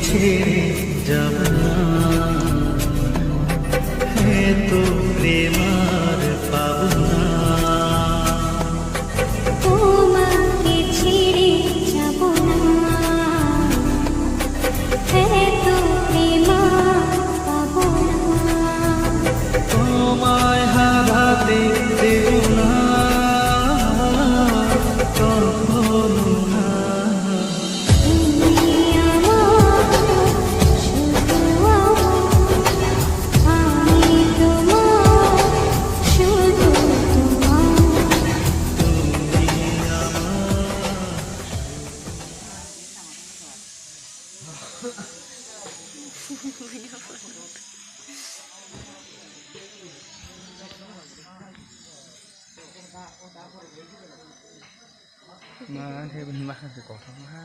ছেড়ে যাব না, তো প্রেম আর পাব না। তোমাকে ছেড়ে যাব না, তো প্রেম পাব না। তোমায় হারাতে দেব না কখনো না। তুমি আমার, শুধু আমার, আমি তোমার, শুধু তোমার। Mà thì mình mặc thì có không ha.